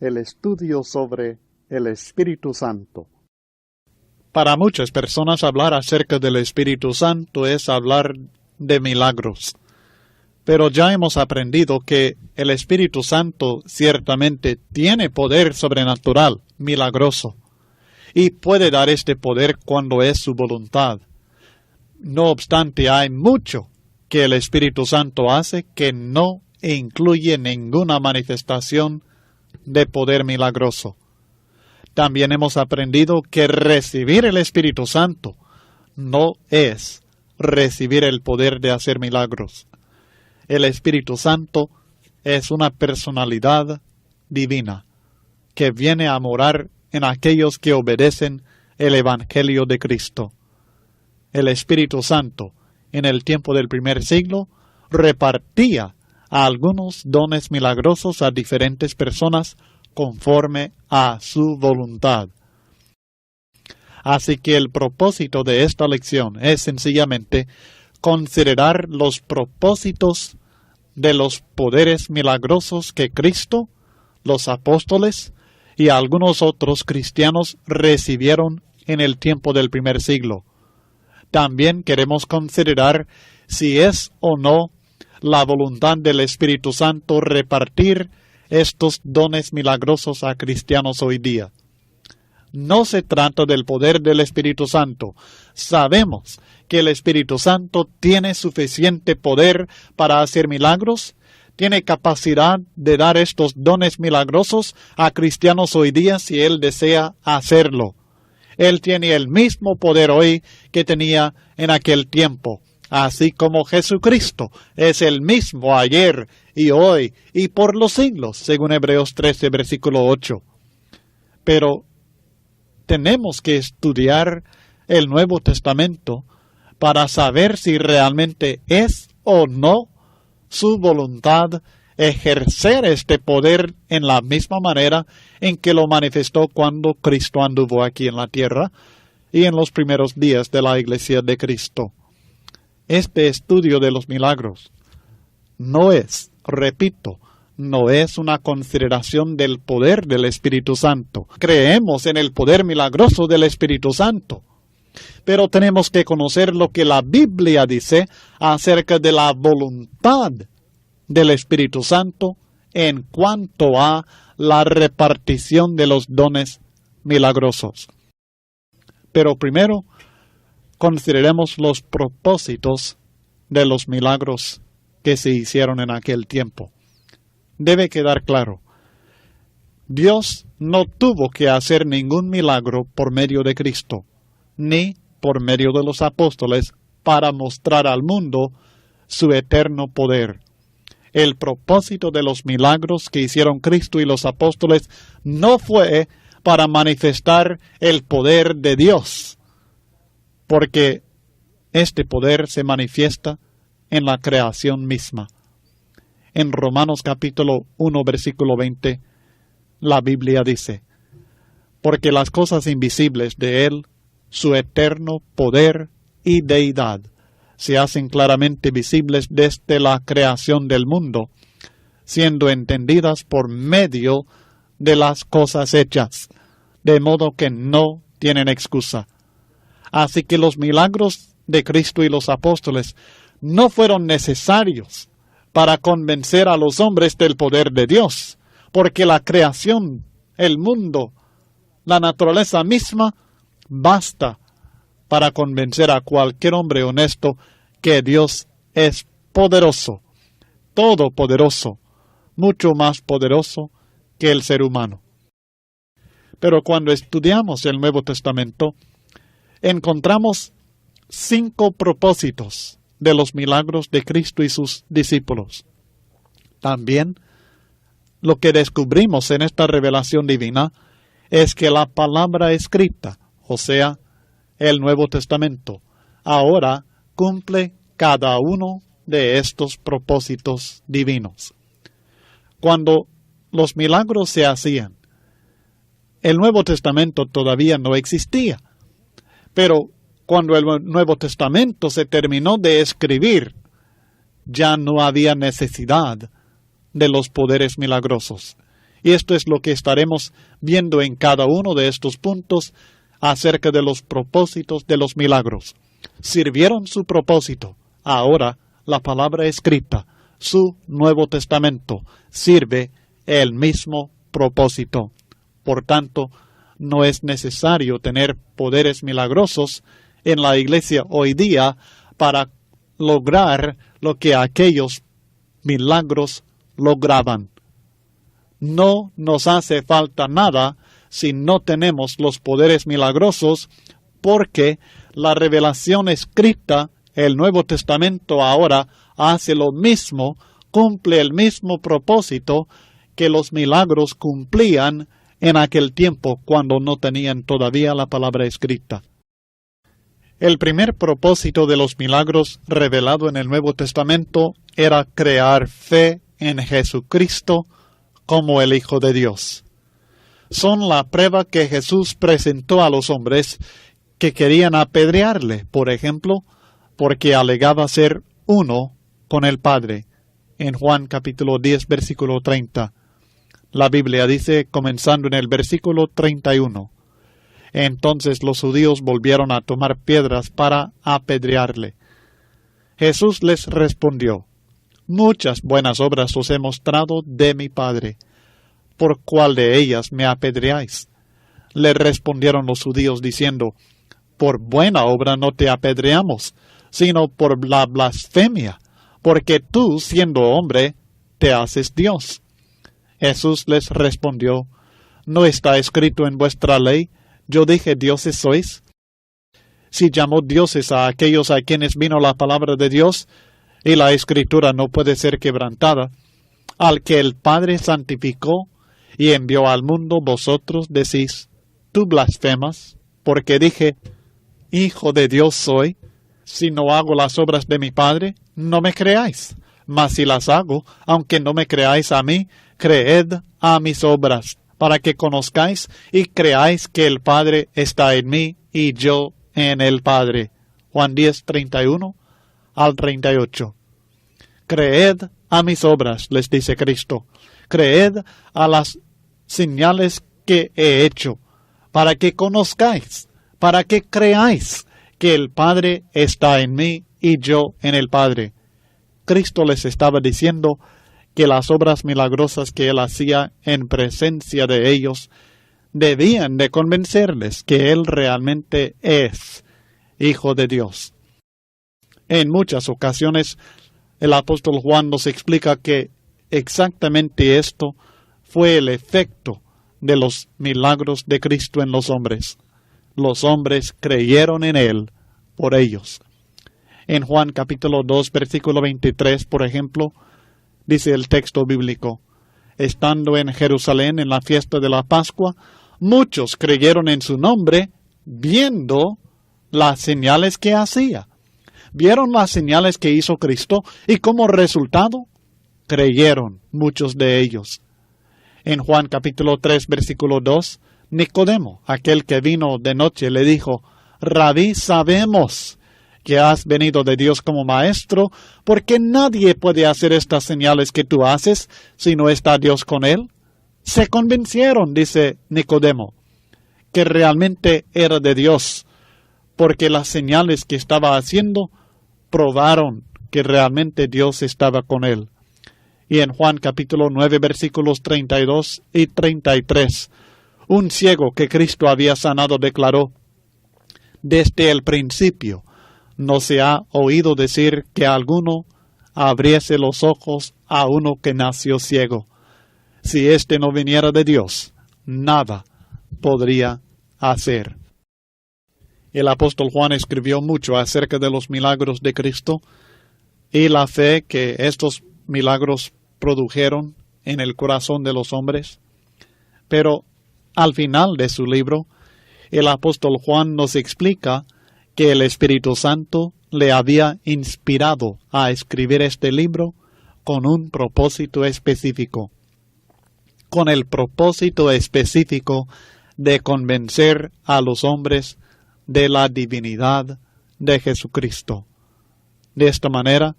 el estudio sobre el Espíritu Santo. Para muchas personas hablar acerca del Espíritu Santo es hablar de milagros. Pero ya hemos aprendido que el Espíritu Santo ciertamente tiene poder sobrenatural, milagroso, y puede dar este poder cuando es su voluntad. No obstante, hay mucho que el Espíritu Santo hace que no incluye ninguna manifestación de poder milagroso. También hemos aprendido que recibir el Espíritu Santo no es recibir el poder de hacer milagros. El Espíritu Santo es una personalidad divina que viene a morar en aquellos que obedecen el Evangelio de Cristo. El Espíritu Santo, en el tiempo del primer siglo, repartía a algunos dones milagrosos a diferentes personas conforme a su voluntad. Así que el propósito de esta lección es sencillamente considerar los propósitos de los poderes milagrosos que Cristo, los apóstoles y algunos otros cristianos recibieron en el tiempo del primer siglo. También queremos considerar si es o no la voluntad del Espíritu Santo repartir estos dones milagrosos a cristianos hoy día. No se trata del poder del Espíritu Santo. Sabemos que el Espíritu Santo tiene suficiente poder para hacer milagros, tiene capacidad de dar estos dones milagrosos a cristianos hoy día si Él desea hacerlo. Él tiene el mismo poder hoy que tenía en aquel tiempo, así como Jesucristo es el mismo ayer y hoy y por los siglos, según Hebreos 13, versículo 8. Pero tenemos que estudiar el Nuevo Testamento para saber si realmente es o no su voluntad ejercer este poder en la misma manera en que lo manifestó cuando Cristo anduvo aquí en la tierra y en los primeros días de la Iglesia de Cristo. Este estudio de los milagros no es, repito, no es una consideración del poder del Espíritu Santo. Creemos en el poder milagroso del Espíritu Santo, pero tenemos que conocer lo que la Biblia dice acerca de la voluntad del Espíritu Santo en cuanto a la repartición de los dones milagrosos. Pero primero, consideremos los propósitos de los milagros que se hicieron en aquel tiempo. Debe quedar claro, Dios no tuvo que hacer ningún milagro por medio de Cristo, ni por medio de los apóstoles para mostrar al mundo su eterno poder. El propósito de los milagros que hicieron Cristo y los apóstoles no fue para manifestar el poder de Dios, porque este poder se manifiesta en la creación misma. En Romanos capítulo 1, versículo 20, la Biblia dice, porque las cosas invisibles de Él, su eterno poder y deidad, se hacen claramente visibles desde la creación del mundo, siendo entendidas por medio de las cosas hechas, de modo que no tienen excusa. Así que los milagros de Cristo y los apóstoles no fueron necesarios para convencer a los hombres del poder de Dios, porque la creación, el mundo, la naturaleza misma, basta para convencer a cualquier hombre honesto que Dios es poderoso, todopoderoso, mucho más poderoso que el ser humano. Pero cuando estudiamos el Nuevo Testamento, encontramos 5 propósitos de los milagros de Cristo y sus discípulos. También, lo que descubrimos en esta revelación divina es que la palabra escrita, o sea, el Nuevo Testamento, ahora cumple cada uno de estos propósitos divinos. Cuando los milagros se hacían, el Nuevo Testamento todavía no existía, pero cuando el Nuevo Testamento se terminó de escribir, ya no había necesidad de los poderes milagrosos. Y esto es lo que estaremos viendo en cada uno de estos puntos acerca de los propósitos de los milagros. Sirvieron su propósito. Ahora la palabra escrita, su Nuevo Testamento, sirve el mismo propósito. Por tanto, no es necesario tener poderes milagrosos en la iglesia hoy día para lograr lo que aquellos milagros lograban. No nos hace falta nada si no tenemos los poderes milagrosos, porque la revelación escrita, el Nuevo Testamento ahora hace lo mismo, cumple el mismo propósito que los milagros cumplían en aquel tiempo cuando no tenían todavía la palabra escrita. El primer propósito de los milagros revelado en el Nuevo Testamento era crear fe en Jesucristo como el Hijo de Dios. Son la prueba que Jesús presentó a los hombres que querían apedrearle, por ejemplo, porque alegaba ser uno con el Padre. En Juan capítulo 10, versículo 30. La Biblia dice, comenzando en el versículo 31. Entonces los judíos volvieron a tomar piedras para apedrearle. Jesús les respondió, muchas buenas obras os he mostrado de mi Padre. ¿Por cuál de ellas me apedreáis? Le respondieron los judíos diciendo, por buena obra no te apedreamos, sino por la blasfemia, porque tú, siendo hombre, te haces Dios. Jesús les respondió, ¿no está escrito en vuestra ley, yo dije dioses sois? Si llamó dioses a aquellos a quienes vino la palabra de Dios, y la Escritura no puede ser quebrantada, al que el Padre santificó y envió al mundo, vosotros decís, tú blasfemas, porque dije, Hijo de Dios soy. Si no hago las obras de mi Padre, no me creáis. Mas si las hago, aunque no me creáis a mí, creed a mis obras, para que conozcáis y creáis que el Padre está en mí y yo en el Padre. Juan 10, 31 al 38. Creed a mis obras, les dice Cristo. Creed a las señales que he hecho, para que conozcáis, para que creáis que el Padre está en mí y yo en el Padre. Cristo les estaba diciendo que las obras milagrosas que Él hacía en presencia de ellos debían de convencerles que Él realmente es Hijo de Dios. En muchas ocasiones, el apóstol Juan nos explica que exactamente esto fue el efecto de los milagros de Cristo en los hombres. Los hombres creyeron en Él por ellos. En Juan capítulo 2, versículo 23, por ejemplo, dice el texto bíblico, estando en Jerusalén en la fiesta de la Pascua, muchos creyeron en su nombre, viendo las señales que hacía. Vieron las señales que hizo Cristo y como resultado, creyeron muchos de ellos. En Juan capítulo 3, versículo 2, Nicodemo, aquel que vino de noche, le dijo, Rabí, sabemos que has venido de Dios como maestro, porque nadie puede hacer estas señales que tú haces si no está Dios con él. Se convencieron, dice Nicodemo, que realmente era de Dios, porque las señales que estaba haciendo probaron que realmente Dios estaba con él. Y en Juan capítulo 9, versículos 32 y 33, un ciego que Cristo había sanado declaró, desde el principio no se ha oído decir que alguno abriese los ojos a uno que nació ciego. Si éste no viniera de Dios, nada podría hacer. El apóstol Juan escribió mucho acerca de los milagros de Cristo y la fe que estos milagros produjeron en el corazón de los hombres. Pero al final de su libro, el apóstol Juan nos explica que el Espíritu Santo le había inspirado a escribir este libro con un propósito específico, con el propósito específico de convencer a los hombres de la divinidad de Jesucristo. De esta manera,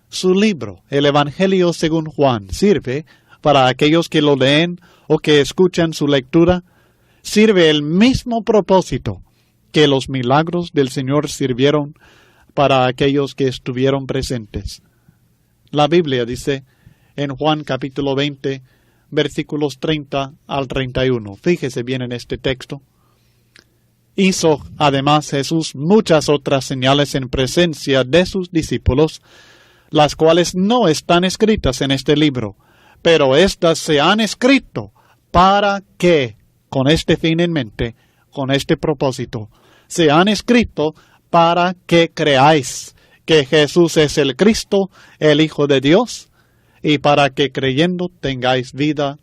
su libro, el Evangelio según Juan, sirve para aquellos que lo leen o que escuchan su lectura, sirve el mismo propósito que los milagros del Señor sirvieron para aquellos que estuvieron presentes. La Biblia dice en Juan capítulo 20, versículos 30 al 31. Fíjese bien en este texto. Hizo además Jesús muchas otras señales en presencia de sus discípulos, las cuales no están escritas en este libro, pero éstas se han escrito para que, con este fin en mente, con este propósito, se han escrito para que creáis que Jesús es el Cristo, el Hijo de Dios, y para que creyendo tengáis vida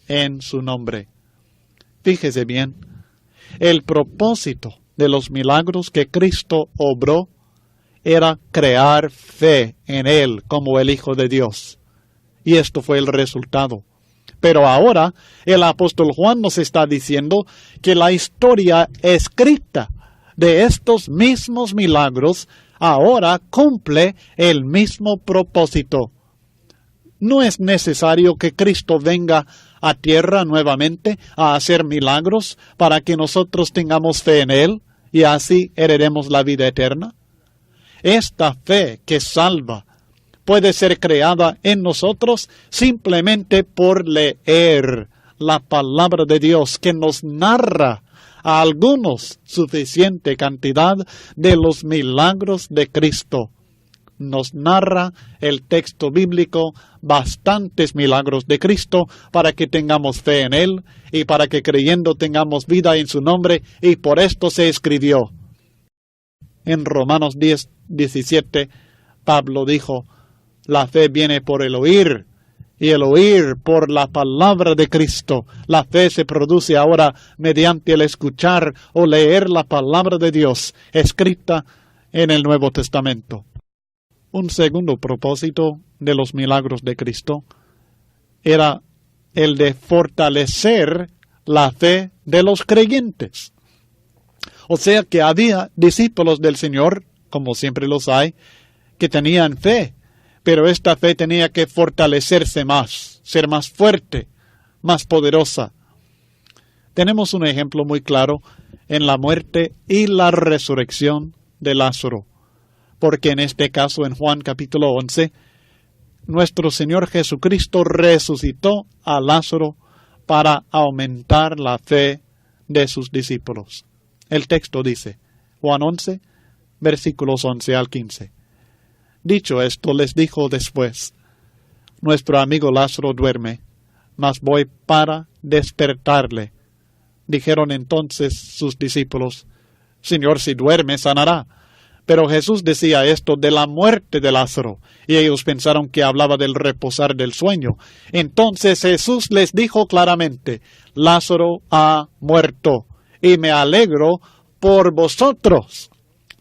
en su nombre. Fíjese bien, el propósito de los milagros que Cristo obró era crear fe en Él como el Hijo de Dios. Y esto fue el resultado. Pero ahora el apóstol Juan nos está diciendo que la historia escrita de estos mismos milagros ahora cumple el mismo propósito. No es necesario que Cristo venga a tierra nuevamente a hacer milagros para que nosotros tengamos fe en Él y así heredemos la vida eterna. Esta fe que salva puede ser creada en nosotros simplemente por leer la palabra de Dios que nos narra a algunos suficiente cantidad de los milagros de Cristo. Nos narra el texto bíblico bastantes milagros de Cristo para que tengamos fe en Él y para que creyendo tengamos vida en su nombre, y por esto se escribió. En Romanos 10:17, Pablo dijo, la fe viene por el oír, y el oír por la palabra de Cristo. La fe se produce ahora mediante el escuchar o leer la palabra de Dios, escrita en el Nuevo Testamento. Un segundo propósito de los milagros de Cristo era el de fortalecer la fe de los creyentes. O sea que había discípulos del Señor, como siempre los hay, que tenían fe, pero esta fe tenía que fortalecerse más, ser más fuerte, más poderosa. Tenemos un ejemplo muy claro en la muerte y la resurrección de Lázaro, porque en este caso, en Juan capítulo 11, nuestro Señor Jesucristo resucitó a Lázaro para aumentar la fe de sus discípulos. El texto dice, Juan 11, versículos 11 al 15. Dicho esto, les dijo después, nuestro amigo Lázaro duerme, mas voy para despertarle. Dijeron entonces sus discípulos, Señor, si duerme, sanará. Pero Jesús decía esto de la muerte de Lázaro, y ellos pensaron que hablaba del reposar del sueño. Entonces Jesús les dijo claramente, Lázaro ha muerto, y me alegro por vosotros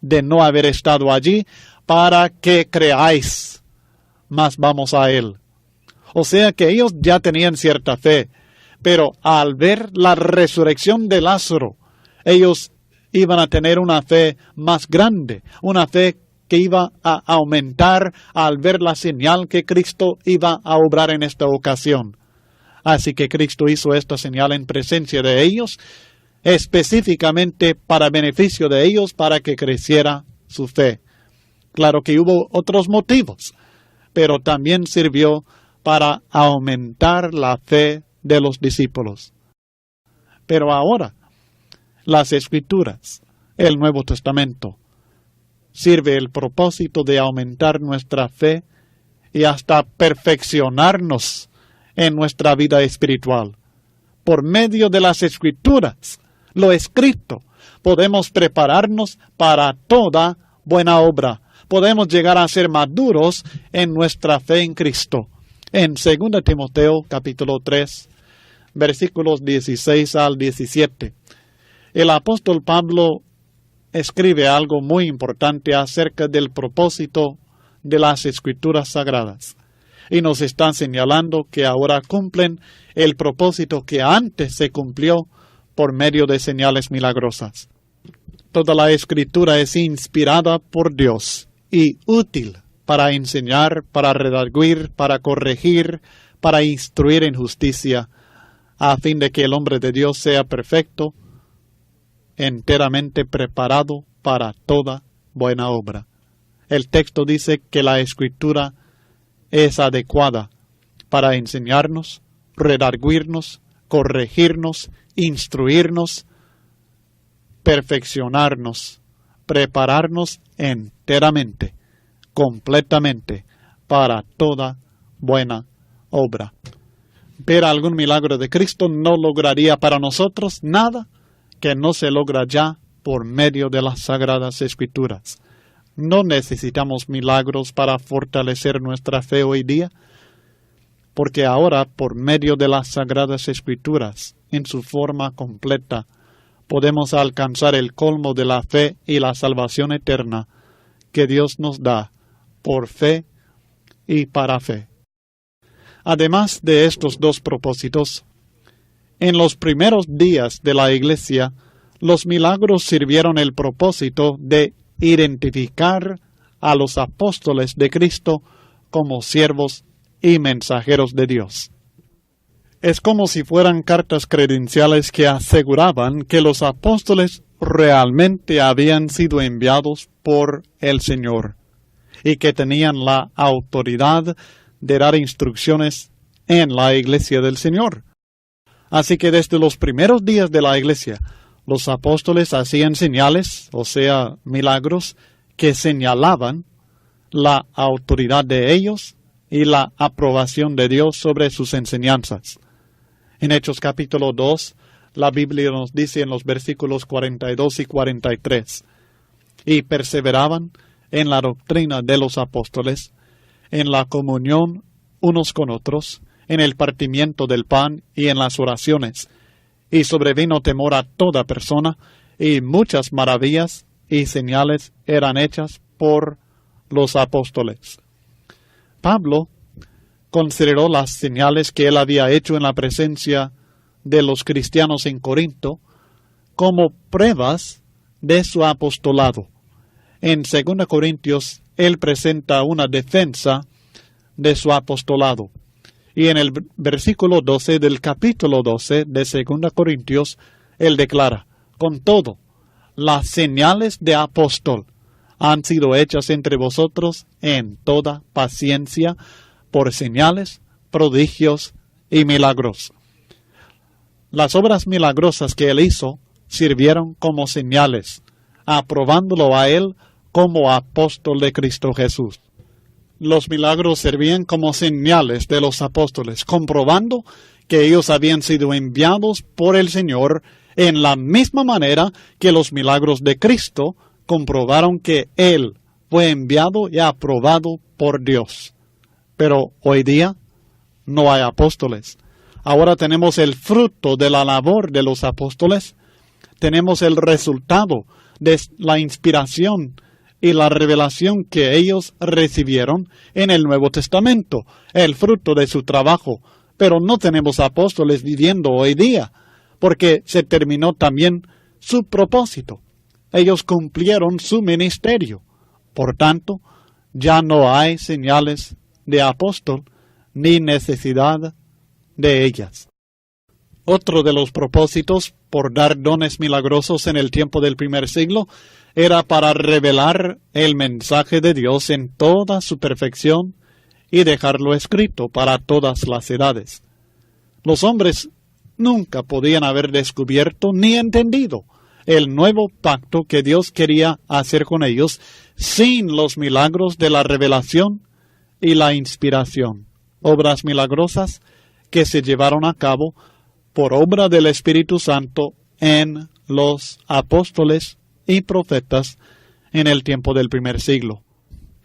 de no haber estado allí para que creáis. Mas vamos a él. O sea que ellos ya tenían cierta fe, pero al ver la resurrección de Lázaro, ellos iban a tener una fe más grande, una fe que iba a aumentar al ver la señal que Cristo iba a obrar en esta ocasión. Así que Cristo hizo esta señal en presencia de ellos, específicamente para beneficio de ellos, para que creciera su fe. Claro que hubo otros motivos, pero también sirvió para aumentar la fe de los discípulos. Pero ahora, las Escrituras, el Nuevo Testamento, sirve el propósito de aumentar nuestra fe y hasta perfeccionarnos en nuestra vida espiritual. Por medio de las Escrituras, lo escrito, podemos prepararnos para toda buena obra. Podemos llegar a ser maduros en nuestra fe en Cristo. En 2 Timoteo capítulo 3, versículos 16 al 17, el apóstol Pablo escribe algo muy importante acerca del propósito de las Escrituras Sagradas. Y nos está señalando que ahora cumplen el propósito que antes se cumplió por medio de señales milagrosas. Toda la Escritura es inspirada por Dios y útil para enseñar, para redarguir, para corregir, para instruir en justicia, a fin de que el hombre de Dios sea perfecto, enteramente preparado para toda buena obra. El texto dice que la Escritura es adecuada para enseñarnos, redarguirnos, corregirnos, instruirnos, perfeccionarnos, prepararnos enteramente, completamente, para toda buena obra. Ver algún milagro de Cristo no lograría para nosotros nada que no se logra ya por medio de las Sagradas Escrituras. No necesitamos milagros para fortalecer nuestra fe hoy día, porque ahora, por medio de las Sagradas Escrituras, en su forma completa, podemos alcanzar el colmo de la fe y la salvación eterna que Dios nos da por fe y para fe. Además de estos dos propósitos, en los primeros días de la Iglesia, los milagros sirvieron el propósito de identificar a los apóstoles de Cristo como siervos y mensajeros de Dios. Es como si fueran cartas credenciales que aseguraban que los apóstoles realmente habían sido enviados por el Señor y que tenían la autoridad de dar instrucciones en la iglesia del Señor. Así que desde los primeros días de la iglesia, los apóstoles hacían señales, o sea, milagros, que señalaban la autoridad de ellos y la aprobación de Dios sobre sus enseñanzas. En Hechos capítulo 2, la Biblia nos dice en los versículos 42 y 43, y perseveraban en la doctrina de los apóstoles, en la comunión unos con otros, en el partimiento del pan y en las oraciones. Y sobrevino temor a toda persona, y muchas maravillas y señales eran hechas por los apóstoles. Pablo consideró las señales que él había hecho en la presencia de los cristianos en Corinto como pruebas de su apostolado. En 2 Corintios, él presenta una defensa de su apostolado. Y en el versículo 12 del capítulo 12 de 2 Corintios, él declara: con todo, las señales de apóstol han sido hechas entre vosotros en toda paciencia por señales, prodigios y milagros. Las obras milagrosas que él hizo sirvieron como señales, aprobándolo a él como apóstol de Cristo Jesús. Los milagros servían como señales de los apóstoles, comprobando que ellos habían sido enviados por el Señor en la misma manera que los milagros de Cristo comprobaron que Él fue enviado y aprobado por Dios. Pero hoy día no hay apóstoles. Ahora tenemos el fruto de la labor de los apóstoles, tenemos el resultado de la inspiración y la revelación que ellos recibieron en el Nuevo Testamento, el fruto de su trabajo. Pero no tenemos apóstoles viviendo hoy día, porque se terminó también su propósito. Ellos cumplieron su ministerio. Por tanto, ya no hay señales de apóstol ni necesidad de ellas. Otro de los propósitos por dar dones milagrosos en el tiempo del primer siglo era para revelar el mensaje de Dios en toda su perfección y dejarlo escrito para todas las edades. Los hombres nunca podían haber descubierto ni entendido el nuevo pacto que Dios quería hacer con ellos sin los milagros de la revelación y la inspiración, obras milagrosas que se llevaron a cabo por obra del Espíritu Santo en los apóstoles y profetas en el tiempo del primer siglo.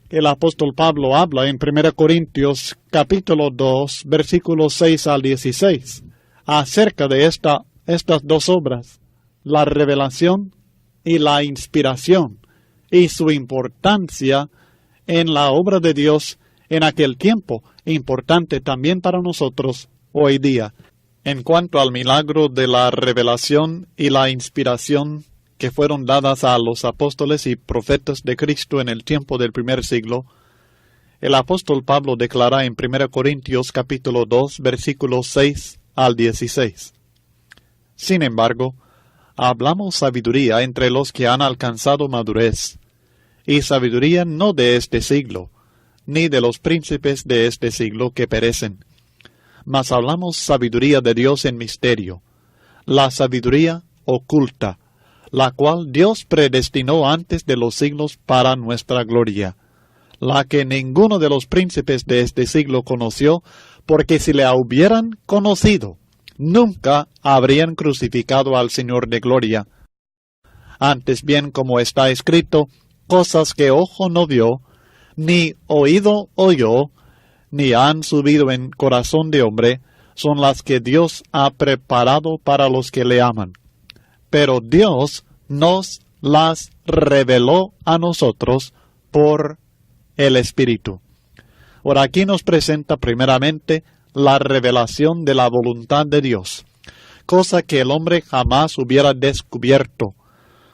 El apóstol Pablo habla en 1 Corintios capítulo 2, versículos 6 al 16, acerca de estas dos obras, la revelación y la inspiración, y su importancia en la obra de Dios en aquel tiempo, importante también para nosotros hoy día. En cuanto al milagro de la revelación y la inspiración que fueron dadas a los apóstoles y profetas de Cristo en el tiempo del primer siglo, El apóstol Pablo declara en 1 Corintios capítulo 2, versículos 6 al 16. Sin embargo, hablamos sabiduría entre los que han alcanzado madurez, y sabiduría no de este siglo, ni de los príncipes de este siglo que perecen, mas hablamos sabiduría de Dios en misterio, la sabiduría oculta, la cual Dios predestinó antes de los siglos para nuestra gloria, la que ninguno de los príncipes de este siglo conoció, porque si le hubieran conocido, nunca habrían crucificado al Señor de gloria. Antes bien, como está escrito, cosas que ojo no vio, ni oído oyó, ni han subido en corazón de hombre, son las que Dios ha preparado para los que le aman. Pero Dios nos las reveló a nosotros por el Espíritu. Por aquí nos presenta primeramente la revelación de la voluntad de Dios, cosa que el hombre jamás hubiera descubierto,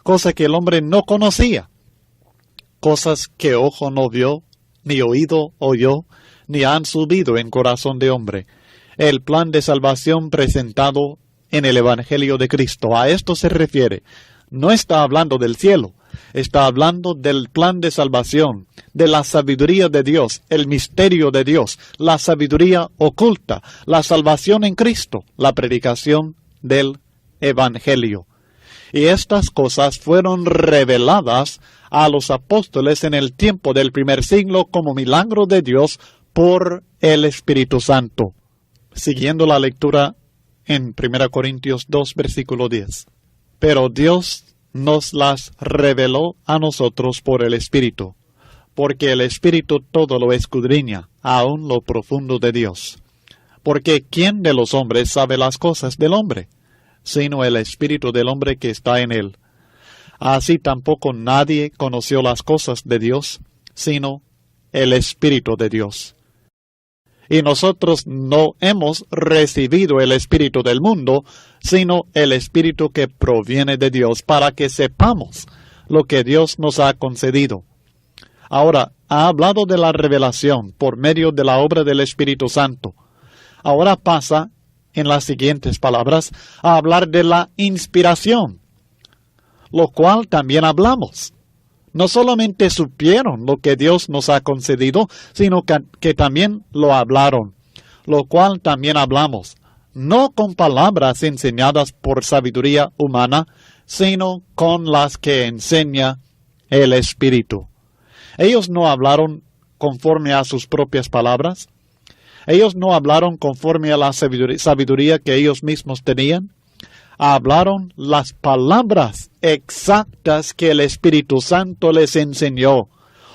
cosa que el hombre no conocía, cosas que ojo no vio, ni oído oyó, ni han subido en corazón de hombre. El plan de salvación presentado en el Evangelio de Cristo. A esto se refiere. No está hablando del cielo, está hablando del plan de salvación, de la sabiduría de Dios, el misterio de Dios, la sabiduría oculta, la salvación en Cristo, la predicación del Evangelio. Y estas cosas fueron reveladas a los apóstoles en el tiempo del primer siglo como milagro de Dios por el Espíritu Santo. Siguiendo la lectura en 1 Corintios 2, versículo 10. Pero Dios nos las reveló a nosotros por el Espíritu, porque el Espíritu todo lo escudriña, aun lo profundo de Dios. Porque ¿quién de los hombres sabe las cosas del hombre, sino el Espíritu del hombre que está en él? Así tampoco nadie conoció las cosas de Dios, sino el Espíritu de Dios. Y nosotros no hemos recibido el Espíritu del mundo, sino el Espíritu que proviene de Dios, para que sepamos lo que Dios nos ha concedido. Ahora, ha hablado de la revelación por medio de la obra del Espíritu Santo. Ahora pasa, en las siguientes palabras, a hablar de la inspiración, lo cual también hablamos. No solamente supieron lo que Dios nos ha concedido, sino que también lo hablaron, lo cual también hablamos, no con palabras enseñadas por sabiduría humana, sino con las que enseña el Espíritu. Ellos no hablaron conforme a sus propias palabras. Ellos no hablaron conforme a la sabiduría que ellos mismos tenían. Hablaron las palabras exactas que el Espíritu Santo les enseñó.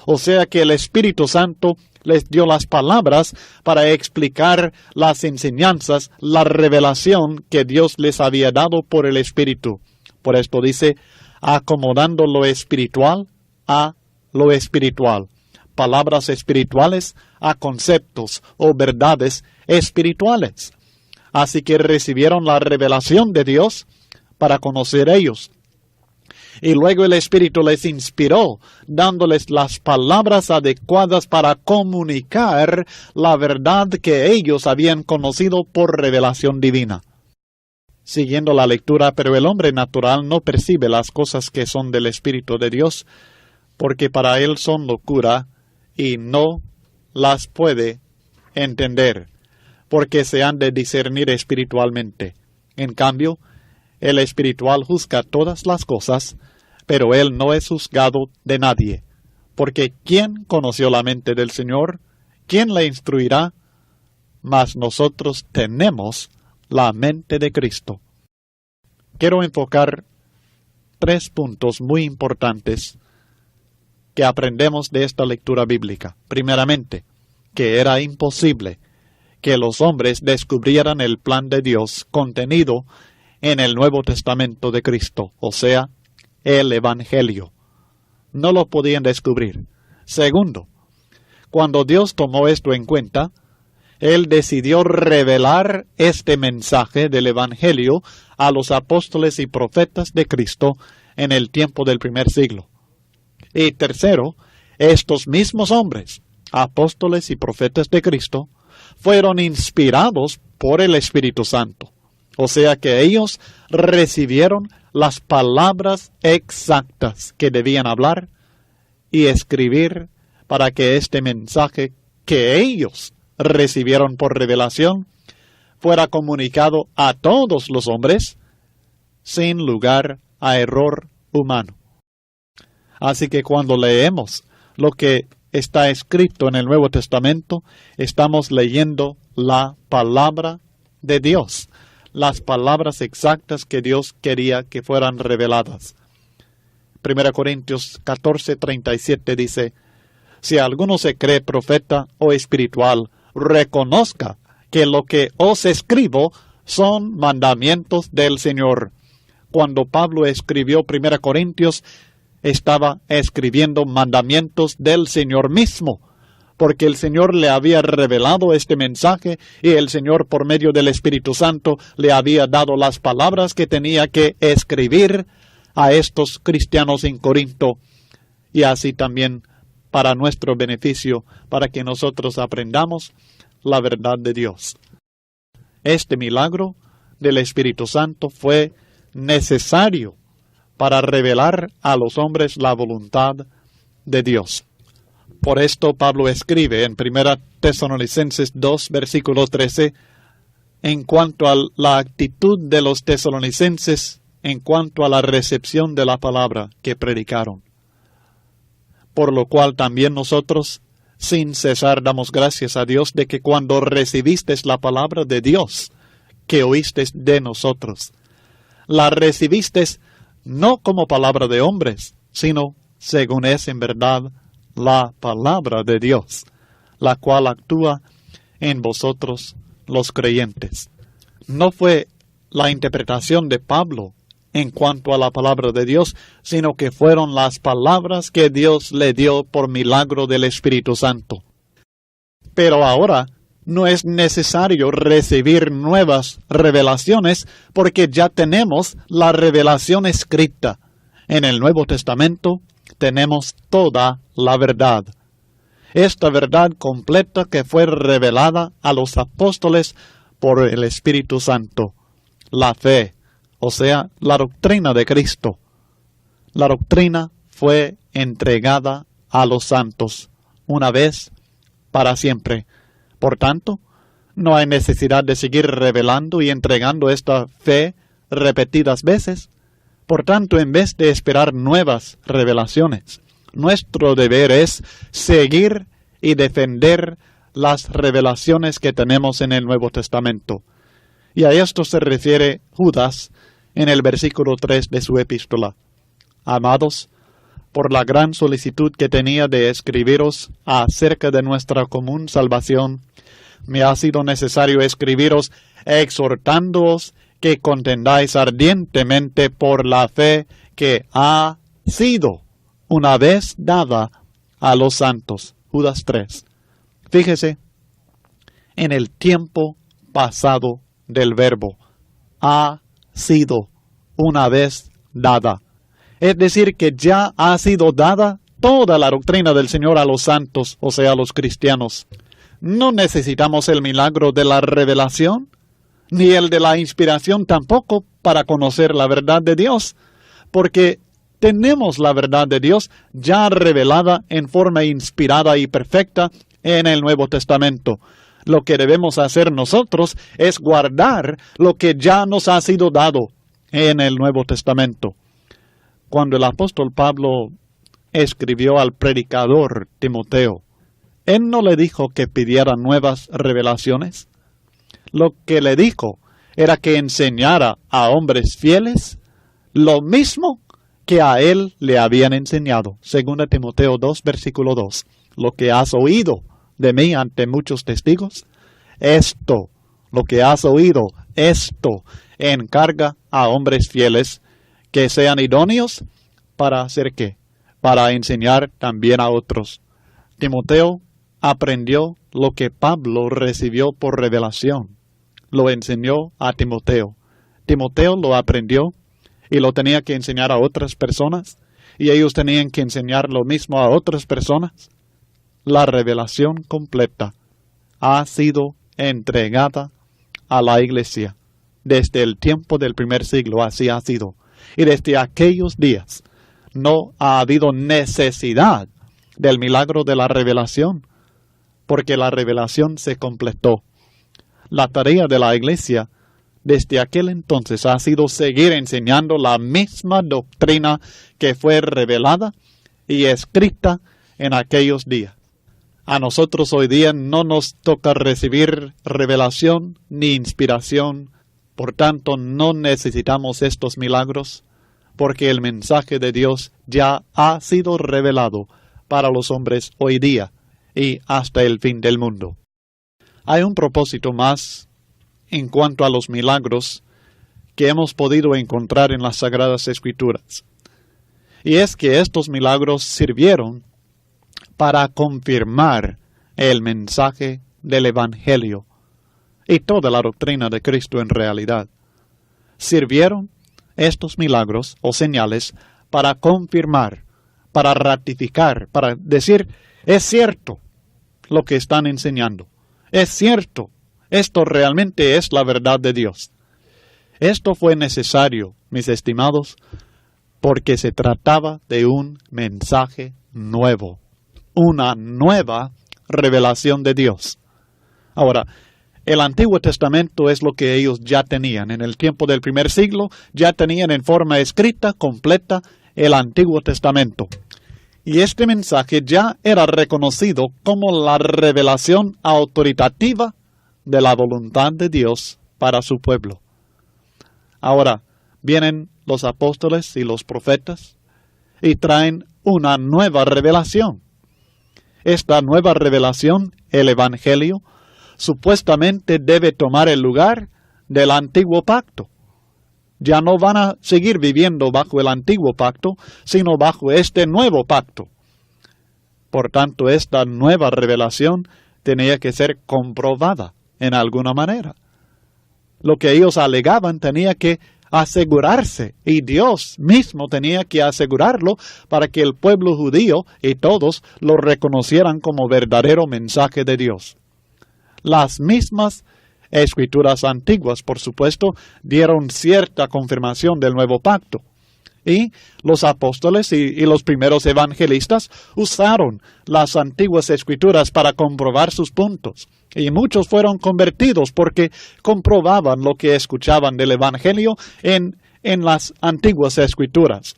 O sea que el Espíritu Santo les dio las palabras para explicar las enseñanzas, la revelación que Dios les había dado por el Espíritu. Por esto dice, acomodando lo espiritual a lo espiritual. Palabras espirituales a conceptos o verdades espirituales. Así que recibieron la revelación de Dios para conocer ellos. Y luego el Espíritu les inspiró, dándoles las palabras adecuadas para comunicar la verdad que ellos habían conocido por revelación divina. Siguiendo la lectura, pero el hombre natural no percibe las cosas que son del Espíritu de Dios, porque para él son locura y no las puede entender, porque se han de discernir espiritualmente. En cambio, el espiritual juzga todas las cosas, pero él no es juzgado de nadie. Porque ¿quién conoció la mente del Señor? ¿Quién le instruirá? Mas nosotros tenemos la mente de Cristo. Quiero enfocar 3 puntos muy importantes que aprendemos de esta lectura bíblica. Primeramente, que era imposible que los hombres descubrieran el plan de Dios contenido en el Nuevo Testamento de Cristo, o sea, el Evangelio. No lo podían descubrir. Segundo, cuando Dios tomó esto en cuenta, Él decidió revelar este mensaje del Evangelio a los apóstoles y profetas de Cristo en el tiempo del primer siglo. Y tercero, estos mismos hombres, apóstoles y profetas de Cristo, fueron inspirados por el Espíritu Santo. O sea que ellos recibieron las palabras exactas que debían hablar y escribir para que este mensaje que ellos recibieron por revelación fuera comunicado a todos los hombres sin lugar a error humano. Así que cuando leemos lo que está escrito en el Nuevo Testamento, estamos leyendo la palabra de Dios, las palabras exactas que Dios quería que fueran reveladas. 1 Corintios 14:37 dice, si alguno se cree profeta o espiritual, reconozca que lo que os escribo son mandamientos del Señor. Cuando Pablo escribió 1 Corintios, estaba escribiendo mandamientos del Señor mismo, porque el Señor le había revelado este mensaje y el Señor por medio del Espíritu Santo le había dado las palabras que tenía que escribir a estos cristianos en Corinto, y así también para nuestro beneficio, para que nosotros aprendamos la verdad de Dios. Este milagro del Espíritu Santo fue necesario para revelar a los hombres la voluntad de Dios. Por esto Pablo escribe en 1 Tesalonicenses 2, versículo 13, en cuanto a la actitud de los tesalonicenses, en cuanto a la recepción de la palabra que predicaron. Por lo cual también nosotros, sin cesar, damos gracias a Dios de que cuando recibisteis la palabra de Dios, que oísteis de nosotros, la recibisteis no como palabra de hombres, sino según es en verdad la palabra de Dios, la cual actúa en vosotros los creyentes. No fue la interpretación de Pablo en cuanto a la palabra de Dios, sino que fueron las palabras que Dios le dio por milagro del Espíritu Santo. Pero ahora no es necesario recibir nuevas revelaciones porque ya tenemos la revelación escrita. En el Nuevo Testamento tenemos toda la verdad. Esta verdad completa que fue revelada a los apóstoles por el Espíritu Santo. La fe, o sea, la doctrina de Cristo. La doctrina fue entregada a los santos, una vez, para siempre. Por tanto, no hay necesidad de seguir revelando y entregando esta fe repetidas veces. Por tanto, en vez de esperar nuevas revelaciones, nuestro deber es seguir y defender las revelaciones que tenemos en el Nuevo Testamento. Y a esto se refiere Judas en el versículo 3 de su epístola. Amados, por la gran solicitud que tenía de escribiros acerca de nuestra común salvación, me ha sido necesario escribiros exhortándoos que contendáis ardientemente por la fe que ha sido una vez dada a los santos. Judas 3. Fíjese en el tiempo pasado del verbo. Ha sido una vez dada. Es decir, que ya ha sido dada toda la doctrina del Señor a los santos, o sea, a los cristianos. No necesitamos el milagro de la revelación, ni el de la inspiración tampoco para conocer la verdad de Dios, porque tenemos la verdad de Dios ya revelada en forma inspirada y perfecta en el Nuevo Testamento. Lo que debemos hacer nosotros es guardar lo que ya nos ha sido dado en el Nuevo Testamento. Cuando el apóstol Pablo escribió al predicador Timoteo, él no le dijo que pidiera nuevas revelaciones. Lo que le dijo era que enseñara a hombres fieles lo mismo que a él le habían enseñado. 2 Timoteo 2, versículo 2. Lo que has oído de mí ante muchos testigos, esto, lo que has oído, esto, encarga a hombres fieles que sean idóneos para hacer ¿qué? Para enseñar también a otros. Timoteo aprendió lo que Pablo recibió por revelación. Lo enseñó a Timoteo. Timoteo lo aprendió y lo tenía que enseñar a otras personas, y ellos tenían que enseñar lo mismo a otras personas. la revelación completa ha sido entregada a la Iglesia. Desde el tiempo del primer siglo así ha sido. Y desde aquellos días no ha habido necesidad del milagro de la revelación, porque la revelación se completó. La tarea de la Iglesia desde aquel entonces ha sido seguir enseñando la misma doctrina que fue revelada y escrita en aquellos días. A nosotros hoy día no nos toca recibir revelación ni inspiración, por tanto no necesitamos estos milagros, porque el mensaje de Dios ya ha sido revelado para los hombres hoy día y hasta el fin del mundo. Hay un propósito más en cuanto a los milagros que hemos podido encontrar en las Sagradas Escrituras. Y es que estos milagros sirvieron para confirmar el mensaje del Evangelio y toda la doctrina de Cristo en realidad. Sirvieron estos milagros o señales para confirmar, para ratificar, para decir, es cierto lo que están enseñando. Es cierto, esto realmente es la verdad de Dios. Esto fue necesario, mis estimados, porque se trataba de un mensaje nuevo, una nueva revelación de Dios. Ahora, el Antiguo Testamento es lo que ellos ya tenían. En el tiempo del primer siglo ya tenían en forma escrita, completa, el Antiguo Testamento. Y este mensaje ya era reconocido como la revelación autoritativa de la voluntad de Dios para su pueblo. Ahora, vienen los apóstoles y los profetas y traen una nueva revelación. Esta nueva revelación, el Evangelio, supuestamente debe tomar el lugar del antiguo pacto. Ya no van a seguir viviendo bajo el antiguo pacto, sino bajo este nuevo pacto. Por tanto, esta nueva revelación tenía que ser comprobada en alguna manera. Lo que ellos alegaban tenía que asegurarse, y Dios mismo tenía que asegurarlo para que el pueblo judío y todos lo reconocieran como verdadero mensaje de Dios. Las mismas Escrituras antiguas, por supuesto, dieron cierta confirmación del nuevo pacto. Y los apóstoles y los primeros evangelistas usaron las antiguas Escrituras para comprobar sus puntos. Y muchos fueron convertidos porque comprobaban lo que escuchaban del Evangelio en las antiguas Escrituras.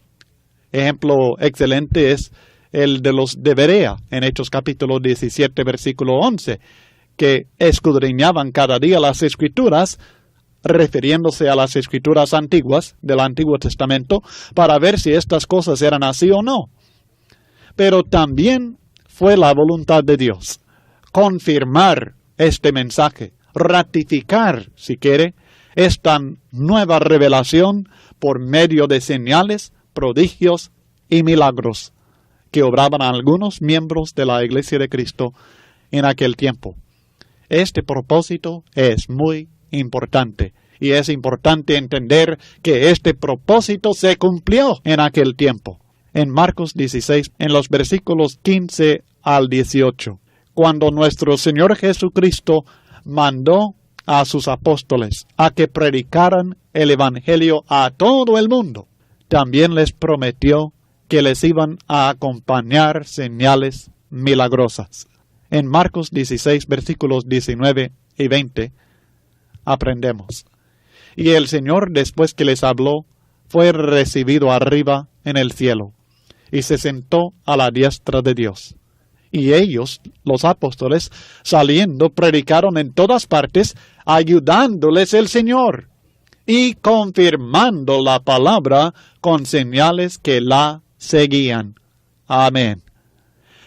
Ejemplo excelente es el de los de Berea, en Hechos capítulo 17, versículo 11, que escudriñaban cada día las Escrituras, refiriéndose a las Escrituras antiguas del Antiguo Testamento, para ver si estas cosas eran así o no. Pero también fue la voluntad de Dios confirmar este mensaje, ratificar, si quiere, esta nueva revelación por medio de señales, prodigios y milagros que obraban algunos miembros de la Iglesia de Cristo en aquel tiempo. Este propósito es muy importante, y es importante entender que este propósito se cumplió en aquel tiempo. En Marcos 16, en los versículos 15 al 18, cuando nuestro Señor Jesucristo mandó a sus apóstoles a que predicaran el Evangelio a todo el mundo, también les prometió que les iban a acompañar señales milagrosas. En Marcos 16, versículos 19 y 20, aprendemos. Y el Señor, después que les habló, fue recibido arriba en el cielo, y se sentó a la diestra de Dios. Y ellos, los apóstoles, saliendo, predicaron en todas partes, ayudándoles el Señor, y confirmando la palabra con señales que la seguían. Amén.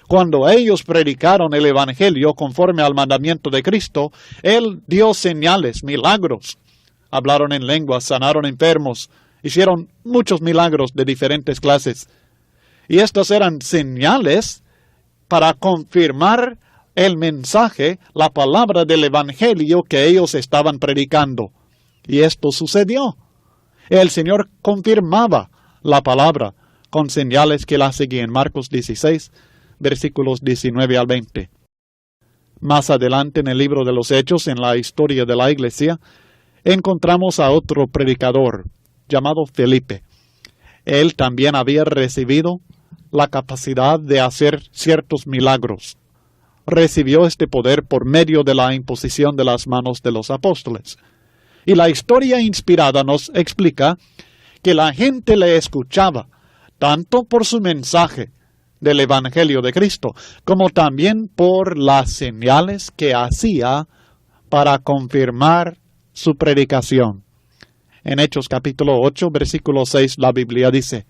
Cuando ellos predicaron el Evangelio conforme al mandamiento de Cristo, Él dio señales, milagros. Hablaron en lenguas, sanaron enfermos, hicieron muchos milagros de diferentes clases. Y estas eran señales para confirmar el mensaje, la palabra del Evangelio que ellos estaban predicando. Y esto sucedió. El Señor confirmaba la palabra con señales que la seguían. Marcos 16, versículos 19 al 20. Más adelante en el libro de los Hechos, en la historia de la iglesia, encontramos a otro predicador llamado Felipe. Él también había recibido la capacidad de hacer ciertos milagros. Recibió este poder por medio de la imposición de las manos de los apóstoles. Y la historia inspirada nos explica que la gente le escuchaba, tanto por su mensaje del Evangelio de Cristo, como también por las señales que hacía para confirmar su predicación. En Hechos capítulo 8, versículo 6, la Biblia dice,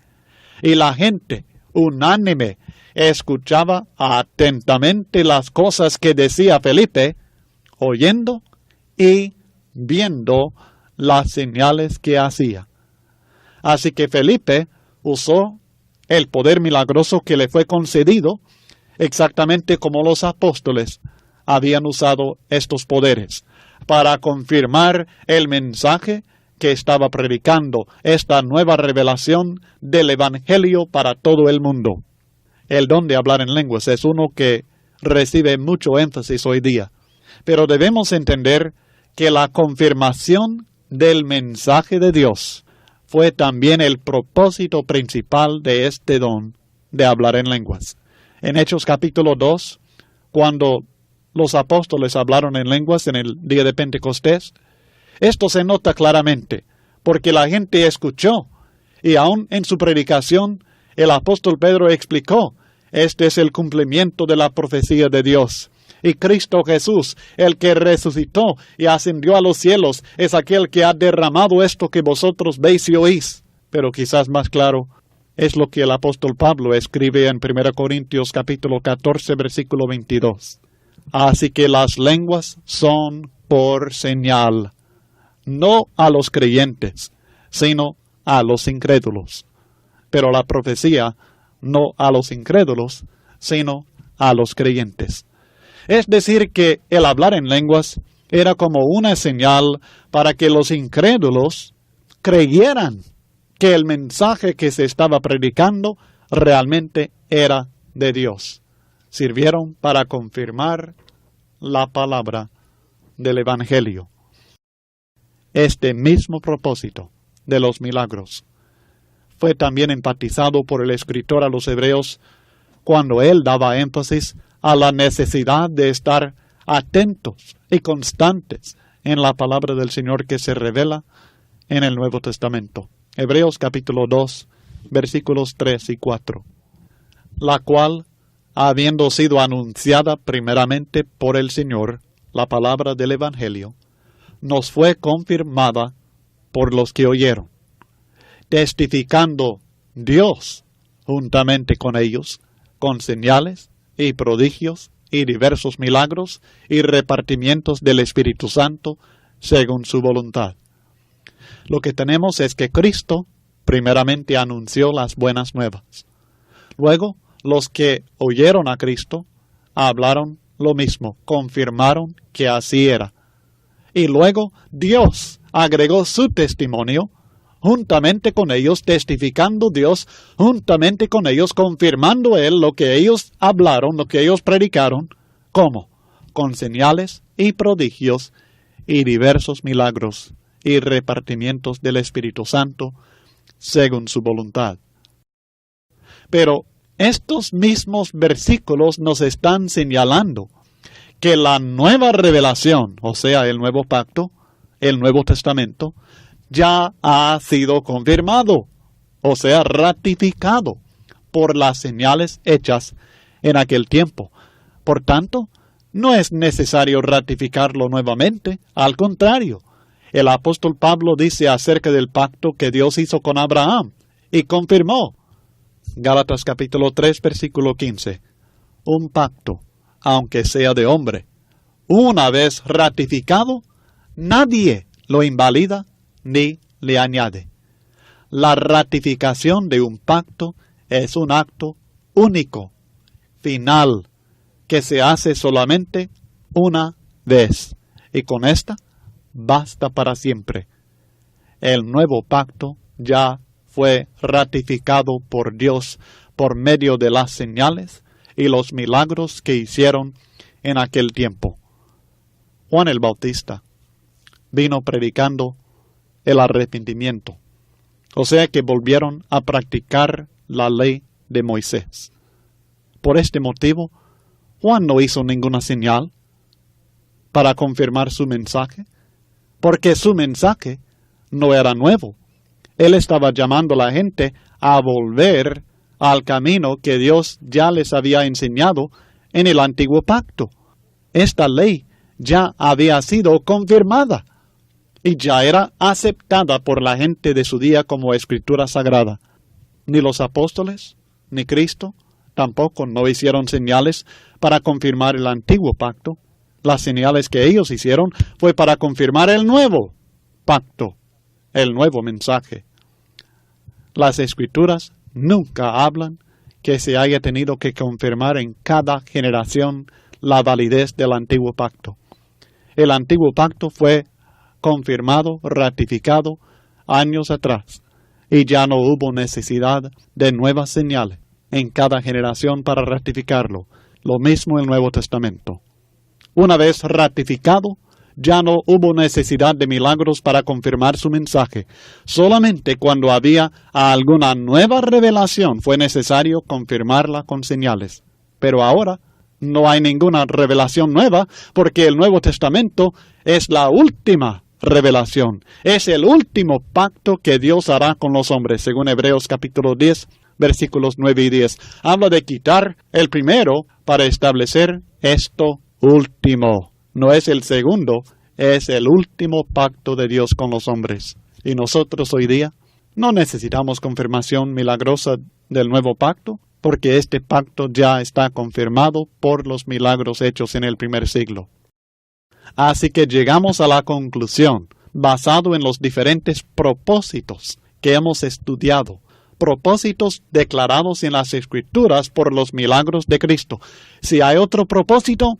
y la gente unánime escuchaba atentamente las cosas que decía Felipe, oyendo y viendo las señales que hacía. Así que Felipe usó el poder milagroso que le fue concedido, exactamente como los apóstoles habían usado estos poderes, para confirmar el mensaje que estaba predicando, esta nueva revelación del Evangelio para todo el mundo. El don de hablar en lenguas es uno que recibe mucho énfasis hoy día, pero debemos entender que la confirmación del mensaje de Dios fue también el propósito principal de este don de hablar en lenguas. En Hechos capítulo 2, cuando los apóstoles hablaron en lenguas en el día de Pentecostés, esto se nota claramente, porque la gente escuchó, y aún en su predicación, el apóstol Pedro explicó, este es el cumplimiento de la profecía de Dios. Y Cristo Jesús, el que resucitó y ascendió a los cielos, es aquel que ha derramado esto que vosotros veis y oís. Pero quizás más claro es lo que el apóstol Pablo escribe en 1 Corintios capítulo 14, versículo 22. Así que las lenguas son por señal, no a los creyentes, sino a los incrédulos. Pero la profecía no a los incrédulos, sino a los creyentes. Es decir, que el hablar en lenguas era como una señal para que los incrédulos creyeran que el mensaje que se estaba predicando realmente era de Dios. Sirvieron para confirmar la palabra del Evangelio. Este mismo propósito de los milagros fue también enfatizado por el escritor a los Hebreos cuando él daba énfasis a la necesidad de estar atentos y constantes en la palabra del Señor que se revela en el Nuevo Testamento. Hebreos capítulo 2, versículos 3 y 4. La cual, habiendo sido anunciada primeramente por el Señor, la palabra del Evangelio, nos fue confirmada por los que oyeron, testificando Dios juntamente con ellos, con señales y prodigios y diversos milagros y repartimientos del Espíritu Santo según su voluntad. Lo que tenemos es que Cristo primeramente anunció las buenas nuevas. Luego, los que oyeron a Cristo hablaron lo mismo, confirmaron que así era. Y luego Dios agregó su testimonio juntamente con ellos, testificando Dios juntamente con ellos, confirmando Él lo que ellos hablaron, lo que ellos predicaron. ¿Cómo? Con señales y prodigios y diversos milagros y repartimientos del Espíritu Santo según su voluntad. Pero estos mismos versículos nos están señalando que la nueva revelación, o sea, el nuevo pacto, el Nuevo Testamento, ya ha sido confirmado, o sea, ratificado por las señales hechas en aquel tiempo. Por tanto, no es necesario ratificarlo nuevamente, al contrario. El apóstol Pablo dice acerca del pacto que Dios hizo con Abraham y confirmó. Gálatas capítulo 3, versículo 15. Un pacto, aunque sea de hombre, una vez ratificado, nadie lo invalida ni le añade. La ratificación de un pacto es un acto único, final, que se hace solamente una vez, y con esta basta para siempre. El nuevo pacto ya fue ratificado por Dios por medio de las señales y los milagros que hicieron en aquel tiempo. Juan el Bautista vino predicando el arrepentimiento, o sea que volvieron a practicar la ley de Moisés. Por este motivo, Juan no hizo ninguna señal para confirmar su mensaje, porque su mensaje no era nuevo. Él estaba llamando a la gente a volver al camino que Dios ya les había enseñado en el antiguo pacto. Esta ley ya había sido confirmada y ya era aceptada por la gente de su día como escritura sagrada. Ni los apóstoles, ni Cristo, tampoco no hicieron señales para confirmar el antiguo pacto. Las señales que ellos hicieron fue para confirmar el nuevo pacto, el nuevo mensaje. Las escrituras nunca hablan que se haya tenido que confirmar en cada generación la validez del antiguo pacto. El antiguo pacto fue confirmado, ratificado años atrás, y ya no hubo necesidad de nuevas señales en cada generación para ratificarlo. Lo mismo el Nuevo Testamento. Una vez ratificado, ya no hubo necesidad de milagros para confirmar su mensaje. Solamente cuando había alguna nueva revelación fue necesario confirmarla con señales. Pero ahora no hay ninguna revelación nueva, porque el Nuevo Testamento es la última revelación. Es el último pacto que Dios hará con los hombres, según Hebreos capítulo 10, versículos 9 y 10. Habla de quitar el primero para establecer esto último. No es el segundo, es el último pacto de Dios con los hombres. Y nosotros hoy día no necesitamos confirmación milagrosa del nuevo pacto, porque este pacto ya está confirmado por los milagros hechos en el primer siglo. Así que llegamos a la conclusión, basado en los diferentes propósitos que hemos estudiado, propósitos declarados en las Escrituras por los milagros de Cristo. Si hay otro propósito,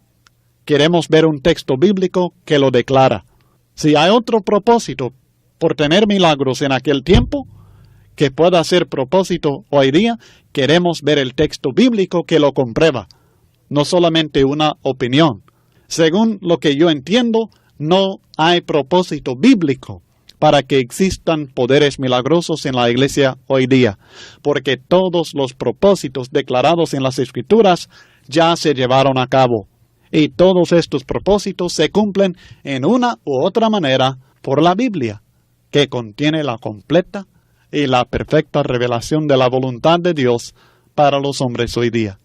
queremos ver un texto bíblico que lo declara. Si hay otro propósito por tener milagros en aquel tiempo, que pueda ser propósito hoy día, queremos ver el texto bíblico que lo comprueba, no solamente una opinión. Según lo que yo entiendo, no hay propósito bíblico para que existan poderes milagrosos en la iglesia hoy día, porque todos los propósitos declarados en las Escrituras ya se llevaron a cabo. Y todos estos propósitos se cumplen en una u otra manera por la Biblia, que contiene la completa y la perfecta revelación de la voluntad de Dios para los hombres hoy día.